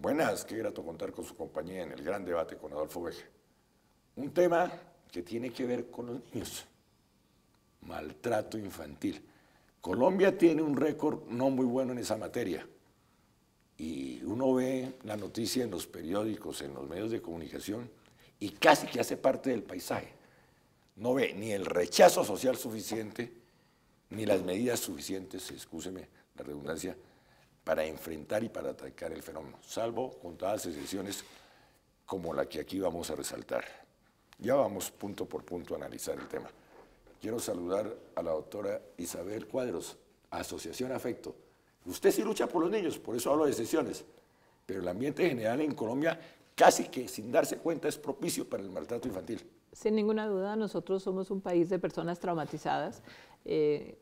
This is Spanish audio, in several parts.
Buenas, qué grato contar con su compañía en el gran debate con Adolfo Beja. Un tema que tiene que ver con los niños, maltrato infantil. Colombia tiene un récord no muy bueno en esa materia y uno ve la noticia en los periódicos, en los medios de comunicación y casi que hace parte del paisaje. No ve ni el rechazo social suficiente ni las medidas suficientes, excúseme la redundancia, para enfrentar y para atacar el fenómeno, salvo contadas excepciones como la que aquí vamos a resaltar. Ya vamos punto por punto a analizar el tema. Quiero saludar a la doctora Isabel Cuadros, Asociación Afecto. Usted sí lucha por los niños, por eso hablo de excepciones, pero el ambiente general en Colombia casi que sin darse cuenta es propicio para el maltrato infantil. Sin ninguna duda, nosotros somos un país de personas traumatizadas.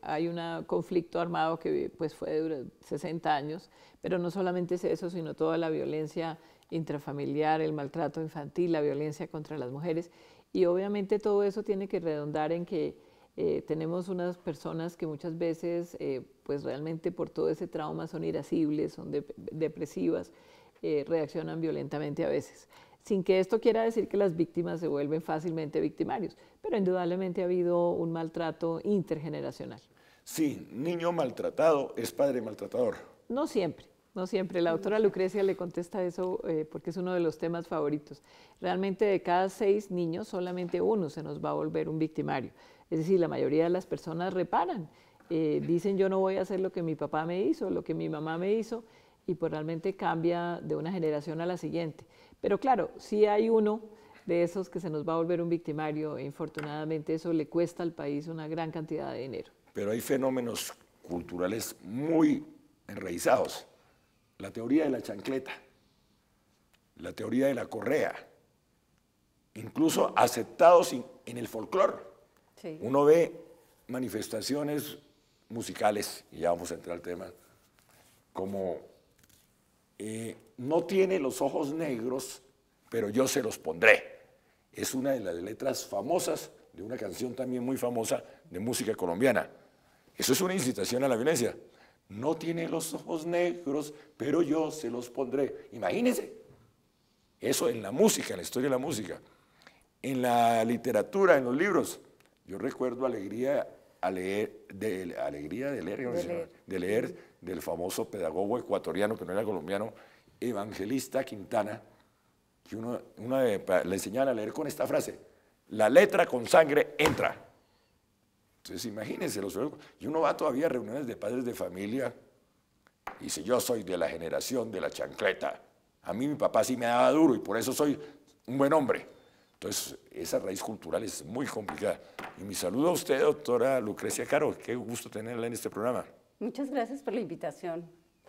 Hay un conflicto armado que pues, fue de 60 años, pero no solamente es eso, sino toda la violencia intrafamiliar, el maltrato infantil, la violencia contra las mujeres. Y obviamente todo eso tiene que redundar en que tenemos unas personas que muchas veces, pues realmente por todo ese trauma son irascibles, son depresivas, reaccionan violentamente a veces. Sin que esto quiera decir que las víctimas se vuelven fácilmente victimarios, pero indudablemente ha habido un maltrato intergeneracional. Sí, niño maltratado es padre maltratador. No siempre, no siempre. La doctora Lucrecia le contesta eso porque es uno de los temas favoritos. Realmente de cada 6 niños, solamente uno se nos va a volver un victimario. Es decir, la mayoría de las personas reparan. Dicen, yo no voy a hacer lo que mi papá me hizo, lo que mi mamá me hizo, y pues realmente cambia de una generación a la siguiente. Pero claro, si hay uno de esos que se nos va a volver un victimario, e infortunadamente eso le cuesta al país una gran cantidad de dinero. Pero hay fenómenos culturales muy enraizados. La teoría de la chancleta, la teoría de la correa, incluso aceptados en el folclore. Sí. Uno ve manifestaciones musicales, y ya vamos a entrar al tema, como no tiene los ojos negros, pero yo se los pondré. Es una de las letras famosas de una canción también muy famosa de música colombiana. Eso es una incitación a la violencia. No tiene los ojos negros, pero yo se los pondré. Imagínense. Eso en la música, en la historia de la música. En la literatura, en los libros. Yo recuerdo alegría de leer del famoso pedagogo ecuatoriano, que no era colombiano, Evangelista Quintana, que le enseñaban a leer con esta frase: la letra con sangre entra. Entonces imagínense, y uno va todavía a reuniones de padres de familia y dice, yo soy de la generación de la chancleta, a mí mi papá sí me daba duro y por eso soy un buen hombre. Entonces esa raíz cultural es muy complicada. Y mi saludo a usted, doctora Lucrecia Caro, qué gusto tenerla en este programa. Muchas gracias por la invitación,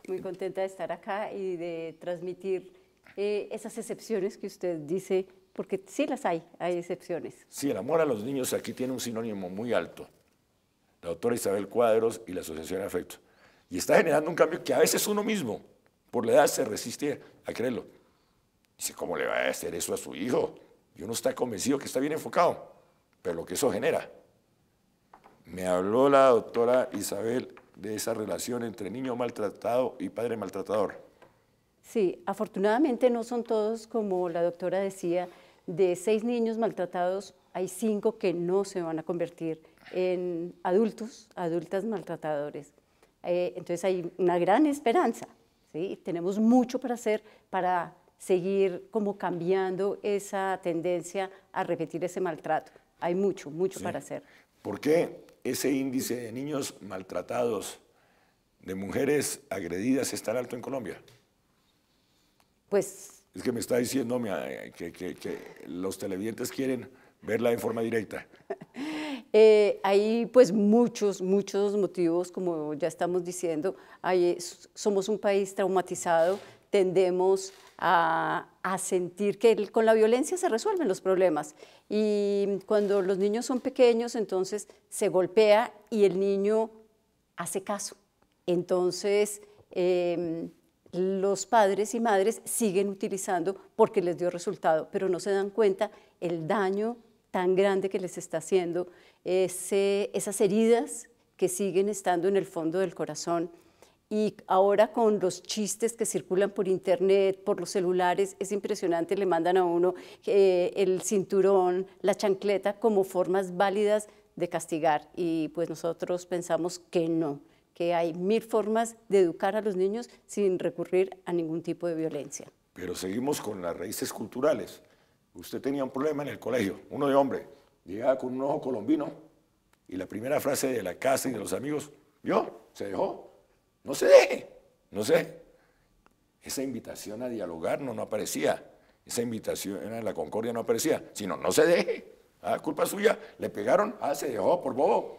muy contenta de estar acá y de transmitir esas excepciones que usted dice, porque sí las hay excepciones. Sí, el amor a los niños aquí tiene un sinónimo muy alto. La doctora Isabel Cuadros y la Asociación Afecto. Y está generando un cambio que a veces uno mismo, por la edad, se resiste a creerlo. Dice, ¿cómo le va a hacer eso a su hijo? Y uno está convencido que está bien enfocado, pero lo que eso genera. Me habló la doctora Isabel de esa relación entre niño maltratado y padre maltratador. Sí, afortunadamente no son todos, como la doctora decía, de 6 niños maltratados, hay 5 que no se van a convertir en adultas maltratadores. Entonces hay una gran esperanza, ¿sí? Tenemos mucho para hacer para seguir como cambiando esa tendencia a repetir ese maltrato. Hay mucho sí. Para hacer. ¿Por qué ese índice de niños maltratados, de mujeres agredidas, es tan alto en Colombia? Pues... Es que me está diciendo que los televidentes quieren verla en forma directa. Hay pues muchos motivos, como ya estamos diciendo. Somos un país traumatizado, tendemos a sentir que con la violencia se resuelven los problemas. Y cuando los niños son pequeños, entonces se golpea y el niño hace caso. Entonces, los padres y madres siguen utilizando porque les dio resultado, pero no se dan cuenta el daño tan grande que les está haciendo, esas heridas que siguen estando en el fondo del corazón Y ahora con los chistes que circulan por internet, por los celulares, es impresionante, le mandan a uno el cinturón, la chancleta como formas válidas de castigar. Y pues nosotros pensamos que no, que hay 1000 formas de educar a los niños sin recurrir a ningún tipo de violencia. Pero seguimos con las raíces culturales. Usted tenía un problema en el colegio, uno de hombre, llegaba con un ojo colombino y la primera frase de la casa y de los amigos, ¿vio? Se dejó. No se deje, no sé. Esa invitación a dialogar no aparecía. Esa invitación a la concordia no aparecía, sino no se deje. Ah, culpa suya, le pegaron, se dejó por bobo.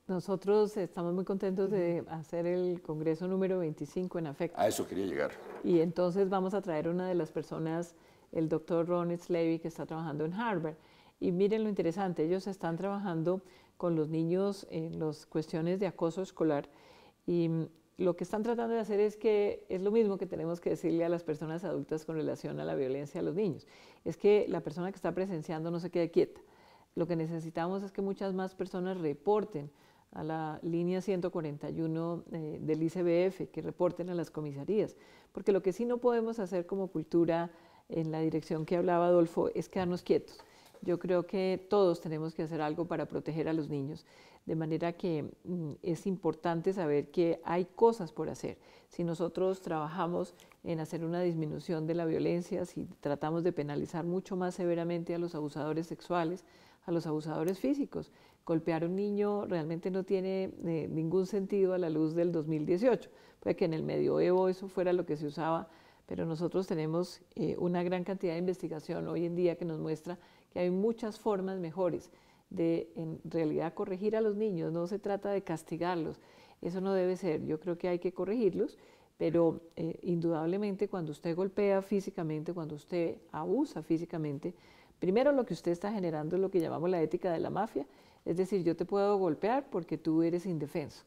Nosotros estamos muy contentos de hacer el Congreso número 25 en Afecto. A eso quería llegar. Y entonces vamos a traer una de las personas, el doctor Ron Slavy, que está trabajando en Harvard. Y miren lo interesante, ellos están trabajando con los niños en las cuestiones de acoso escolar y lo que están tratando de hacer es que es lo mismo que tenemos que decirle a las personas adultas con relación a la violencia a los niños. Es que la persona que está presenciando no se quede quieta. Lo que necesitamos es que muchas más personas reporten a la línea 141 del ICBF, que reporten a las comisarías. Porque lo que sí no podemos hacer como cultura en la dirección que hablaba Adolfo es quedarnos quietos. Yo creo que todos tenemos que hacer algo para proteger a los niños, de manera que es importante saber que hay cosas por hacer. Si nosotros trabajamos en hacer una disminución de la violencia, si tratamos de penalizar mucho más severamente a los abusadores sexuales, a los abusadores físicos, golpear a un niño realmente no tiene ningún sentido a la luz del 2018. Puede que en el medioevo eso fuera lo que se usaba, pero nosotros tenemos una gran cantidad de investigación hoy en día que nos muestra que hay muchas formas mejores de en realidad corregir a los niños. No se trata de castigarlos, eso no debe ser. Yo creo que hay que corregirlos, pero indudablemente cuando usted golpea físicamente, cuando usted abusa físicamente, primero lo que usted está generando es lo que llamamos la ética de la mafia, es decir, yo te puedo golpear porque tú eres indefenso,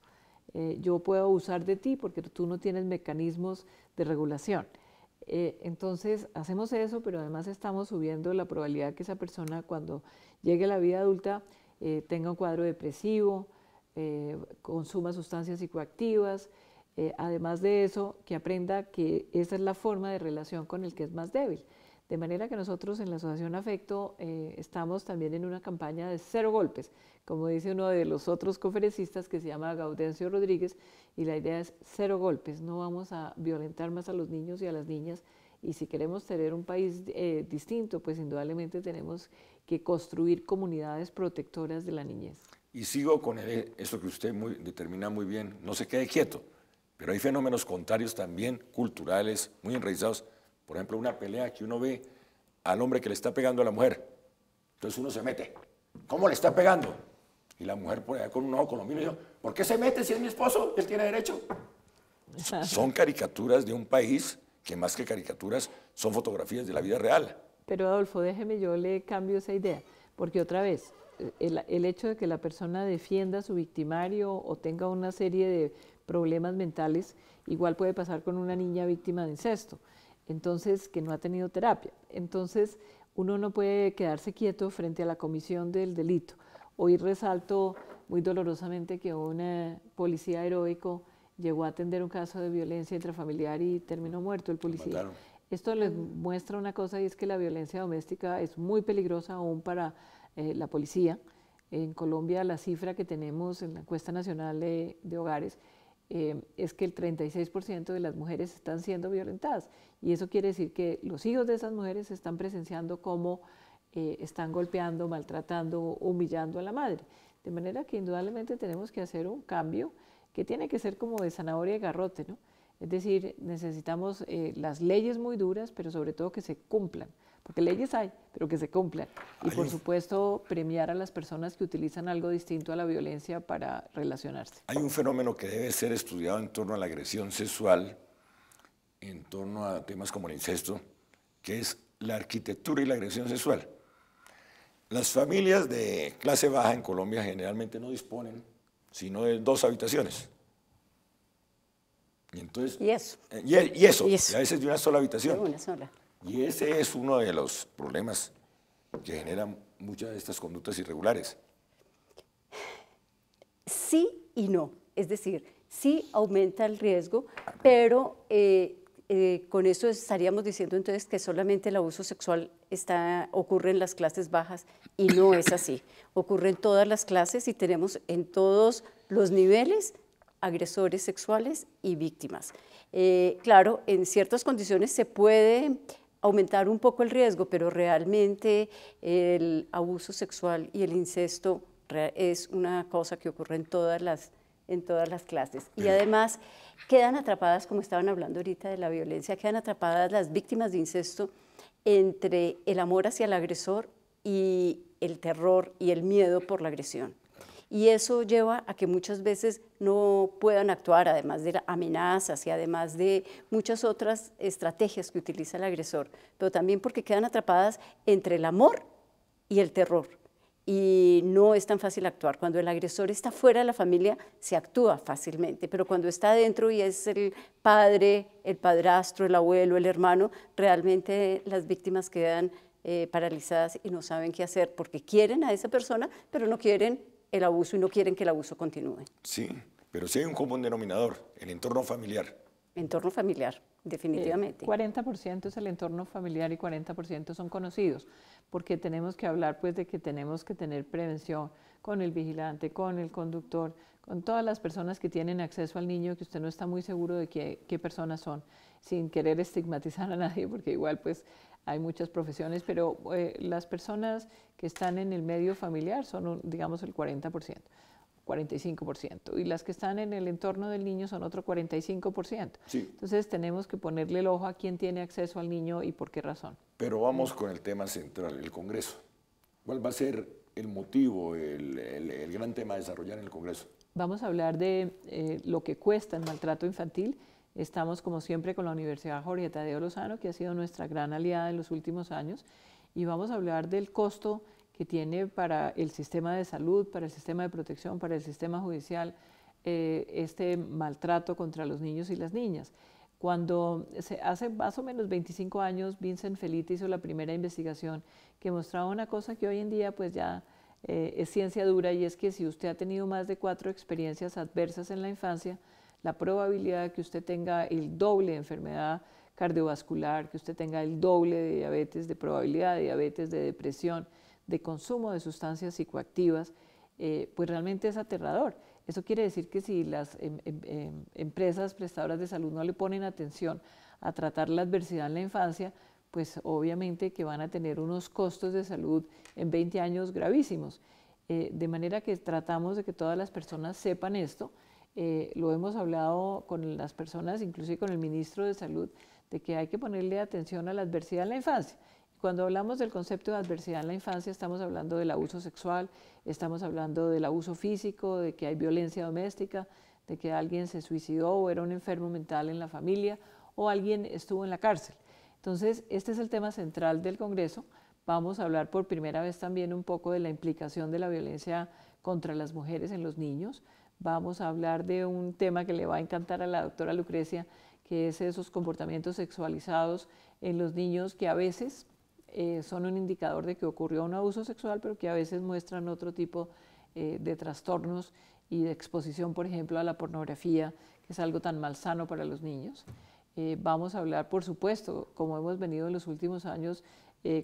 yo puedo abusar de ti porque tú no tienes mecanismos de regulación. Entonces hacemos eso, pero además estamos subiendo la probabilidad de que esa persona cuando llegue a la vida adulta tenga un cuadro depresivo, consuma sustancias psicoactivas, además de eso que aprenda que esa es la forma de relación con el que es más débil. De manera que nosotros en la Asociación Afecto estamos también en una campaña de 0 golpes, como dice uno de los otros conferencistas que se llama Gaudencio Rodríguez, y la idea es 0 golpes, no vamos a violentar más a los niños y a las niñas, y si queremos tener un país distinto, pues indudablemente tenemos que construir comunidades protectoras de la niñez. Y sigo con eso que usted determina muy bien, no se quede quieto, pero hay fenómenos contrarios también, culturales, muy enraizados. Por ejemplo, una pelea que uno ve al hombre que le está pegando a la mujer. Entonces uno se mete. ¿Cómo le está pegando? Y la mujer por allá con un ojo colombino dice, ¿por qué se mete si es mi esposo? Él tiene derecho. Son caricaturas de un país que más que caricaturas son fotografías de la vida real. Pero Adolfo, déjeme, yo le cambio esa idea, porque otra vez, el hecho de que la persona defienda a su victimario o tenga una serie de problemas mentales, igual puede pasar con una niña víctima de incesto. Entonces, que no ha tenido terapia. Entonces, uno no puede quedarse quieto frente a la comisión del delito. Hoy resalto muy dolorosamente que un policía heroico llegó a atender un caso de violencia intrafamiliar y terminó muerto el policía. Esto les muestra una cosa, y es que la violencia doméstica es muy peligrosa aún para la policía. En Colombia la cifra que tenemos en la encuesta nacional de hogares es que el 36% de las mujeres están siendo violentadas, y eso quiere decir que los hijos de esas mujeres están presenciando cómo están golpeando, maltratando, humillando a la madre. De manera que indudablemente tenemos que hacer un cambio que tiene que ser como de zanahoria y garrote, ¿no? Es decir, necesitamos las leyes muy duras, pero sobre todo que se cumplan, porque leyes hay, pero que se cumplan. Y por supuesto, premiar a las personas que utilizan algo distinto a la violencia para relacionarse. Hay un fenómeno que debe ser estudiado en torno a la agresión sexual, en torno a temas como el incesto, que es la arquitectura y la agresión sexual. Las familias de clase baja en Colombia generalmente no disponen sino de 2 habitaciones. Y entonces, y eso, y a veces de una sola habitación. De una sola. Y ese es uno de los problemas que generan muchas de estas conductas irregulares. Sí y no. Es decir, sí aumenta el riesgo, pero con eso estaríamos diciendo entonces que solamente el abuso sexual ocurre en las clases bajas y no es así. Ocurre en todas las clases y tenemos en todos los niveles agresores sexuales y víctimas. Claro, en ciertas condiciones se puede aumentar un poco el riesgo, pero realmente el abuso sexual y el incesto es una cosa que ocurre en todas las clases. Y además quedan atrapadas, como estaban hablando ahorita de la violencia, quedan atrapadas las víctimas de incesto entre el amor hacia el agresor y el terror y el miedo por la agresión. Y eso lleva a que muchas veces no puedan actuar, además de amenazas y además de muchas otras estrategias que utiliza el agresor, pero también porque quedan atrapadas entre el amor y el terror. Y no es tan fácil actuar. Cuando el agresor está fuera de la familia, se actúa fácilmente, pero cuando está dentro y es el padre, el padrastro, el abuelo, el hermano, realmente las víctimas quedan paralizadas y no saben qué hacer porque quieren a esa persona, pero no quieren el abuso y no quieren que el abuso continúe. Sí, pero sí hay un común denominador, el entorno familiar. Entorno familiar, definitivamente. 40% es el entorno familiar y 40% son conocidos, porque tenemos que hablar pues de que tenemos que tener prevención con el vigilante, con el conductor, con todas las personas que tienen acceso al niño, que usted no está muy seguro de qué personas son, sin querer estigmatizar a nadie, porque igual pues hay muchas profesiones, pero las personas que están en el medio familiar son, digamos, el 40%. 45%, y las que están en el entorno del niño son otro 45%. Sí. Entonces tenemos que ponerle el ojo a quién tiene acceso al niño y por qué razón. Pero vamos con el tema central, el Congreso. ¿Cuál va a ser el motivo, el gran tema a desarrollar en el Congreso? Vamos a hablar de lo que cuesta el maltrato infantil. Estamos como siempre con la Universidad Jorge Tadeo Lozano, que ha sido nuestra gran aliada en los últimos años, y vamos a hablar del costo que tiene para el sistema de salud, para el sistema de protección, para el sistema judicial, este maltrato contra los niños y las niñas. Cuando hace más o menos 25 años, Vincent Felitti hizo la primera investigación que mostraba una cosa que hoy en día pues ya es ciencia dura, y es que si usted ha tenido más de 4 experiencias adversas en la infancia, la probabilidad de que usted tenga el doble de enfermedad cardiovascular, que usted tenga el doble de diabetes, de probabilidad de diabetes, de depresión, de consumo de sustancias psicoactivas, pues realmente es aterrador. Eso quiere decir que si las empresas prestadoras de salud no le ponen atención a tratar la adversidad en la infancia, pues obviamente que van a tener unos costos de salud en 20 años gravísimos. De manera que tratamos de que todas las personas sepan esto. Lo hemos hablado con las personas, inclusive con el ministro de Salud, de que hay que ponerle atención a la adversidad en la infancia. Cuando hablamos del concepto de adversidad en la infancia, estamos hablando del abuso sexual, estamos hablando del abuso físico, de que hay violencia doméstica, de que alguien se suicidó o era un enfermo mental en la familia o alguien estuvo en la cárcel. Entonces, este es el tema central del Congreso. Vamos a hablar por primera vez también un poco de la implicación de la violencia contra las mujeres en los niños. Vamos a hablar de un tema que le va a encantar a la doctora Lucrecia, que es esos comportamientos sexualizados en los niños que a veces son un indicador de que ocurrió un abuso sexual, pero que a veces muestran otro tipo de trastornos y de exposición, por ejemplo, a la pornografía, que es algo tan malsano para los niños. Vamos a hablar, por supuesto, como hemos venido en los últimos años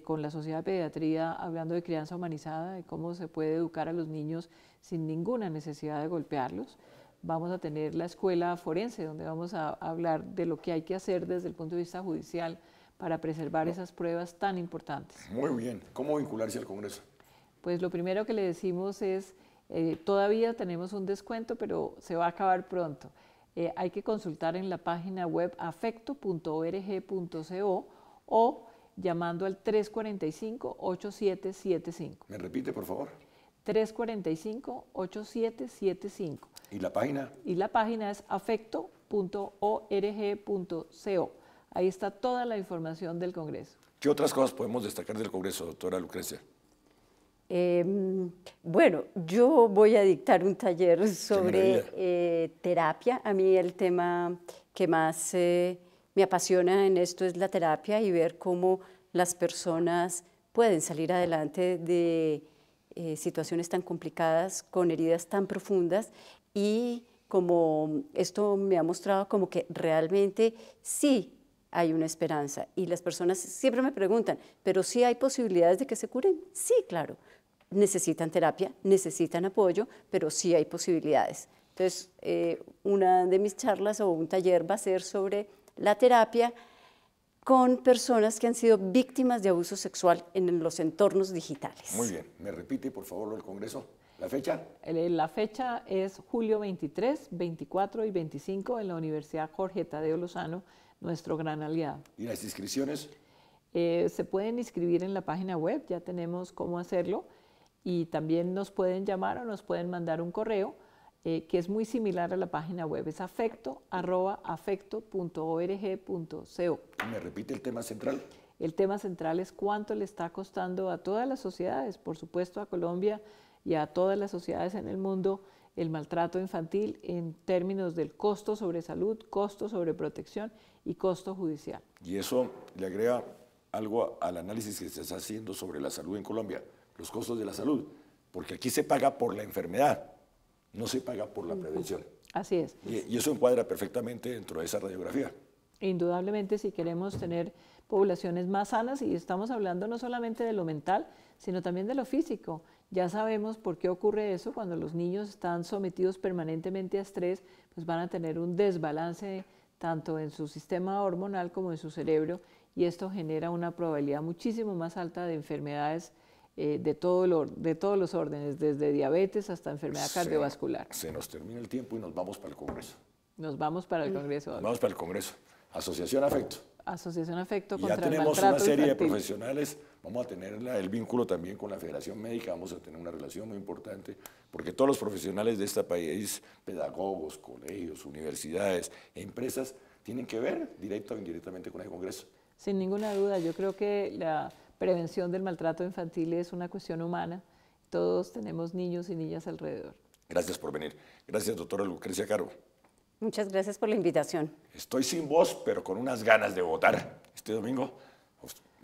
con la Sociedad de Pediatría, hablando de crianza humanizada, de cómo se puede educar a los niños sin ninguna necesidad de golpearlos. Vamos a tener la escuela forense, donde vamos a hablar de lo que hay que hacer desde el punto de vista judicial para preservar esas pruebas tan importantes. Muy bien. ¿Cómo vincularse al Congreso? Pues lo primero que le decimos es, todavía tenemos un descuento, pero se va a acabar pronto. Hay que consultar en la página web afecto.org.co o llamando al 345-8775. ¿Me repite, por favor? 345-8775. ¿Y la página? Y la página es afecto.org.co. Ahí está toda la información del Congreso. ¿Qué otras cosas podemos destacar del Congreso, doctora Lucrecia? Bueno, yo voy a dictar un taller sobre terapia. A mí el tema que más me apasiona en esto es la terapia y ver cómo las personas pueden salir adelante de situaciones tan complicadas, con heridas tan profundas y como esto me ha mostrado como que realmente sí hay una esperanza. Y las personas siempre me preguntan, ¿pero sí hay posibilidades de que se curen? Sí, claro. Necesitan terapia, necesitan apoyo, pero sí hay posibilidades. Entonces, una de mis charlas o un taller va a ser sobre la terapia con personas que han sido víctimas de abuso sexual en los entornos digitales. Muy bien. ¿Me repite, por favor, el Congreso? ¿La fecha? La fecha es julio 23, 24 y 25 en la Universidad Jorge Tadeo Lozano, nuestro gran aliado. ¿Y las inscripciones? Se pueden inscribir en la página web, ya tenemos cómo hacerlo, y también nos pueden llamar o nos pueden mandar un correo que es muy similar a la página web, es afecto@afecto.org.co. ¿Me repite el tema central? El tema central es cuánto le está costando a todas las sociedades, por supuesto a Colombia y a todas las sociedades en el mundo, el maltrato infantil en términos del costo sobre salud, costo sobre protección y costo judicial. Y eso le agrega algo al análisis que se está haciendo sobre la salud en Colombia, los costos de la salud, porque aquí se paga por la enfermedad, no se paga por la prevención. Así es. Y eso encuadra perfectamente dentro de esa radiografía. Indudablemente, si queremos tener poblaciones más sanas, y estamos hablando no solamente de lo mental, sino también de lo físico. Ya sabemos por qué ocurre eso. Cuando los niños están sometidos permanentemente a estrés, pues van a tener un desbalance tanto en su sistema hormonal como en su cerebro, y esto genera una probabilidad muchísimo más alta de enfermedades de todos los órdenes, desde diabetes hasta enfermedad cardiovascular. Se nos termina el tiempo y nos vamos para el Congreso. Nos vamos para el Congreso. Nos vamos para el Congreso. Asociación Afecto. Asociación Afecto Y contra ya el tenemos maltrato una serie infantil. de profesionales, vamos a tener el vínculo también con la Federación Médica, vamos a tener una relación muy importante, porque todos los profesionales de este país, pedagogos, colegios, universidades, empresas, tienen que ver directa o indirectamente con el Congreso. Sin ninguna duda, yo creo que la prevención del maltrato infantil es una cuestión humana. Todos tenemos niños y niñas alrededor. Gracias por venir. Gracias, doctora Lucrecia Caro. Muchas gracias por la invitación. Estoy sin voz, pero con unas ganas de votar este domingo.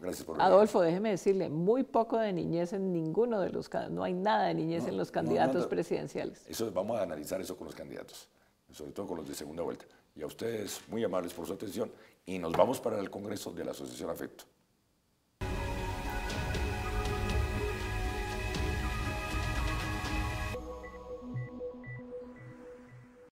Gracias por venir. Adolfo, déjeme decirle, muy poco de niñez en ninguno de los, no hay nada de niñez en los candidatos presidenciales. Eso, vamos a analizar eso con los candidatos, sobre todo con los de segunda vuelta. Y a ustedes, muy amables por su atención, y nos vamos para el Congreso de la Asociación Afecto.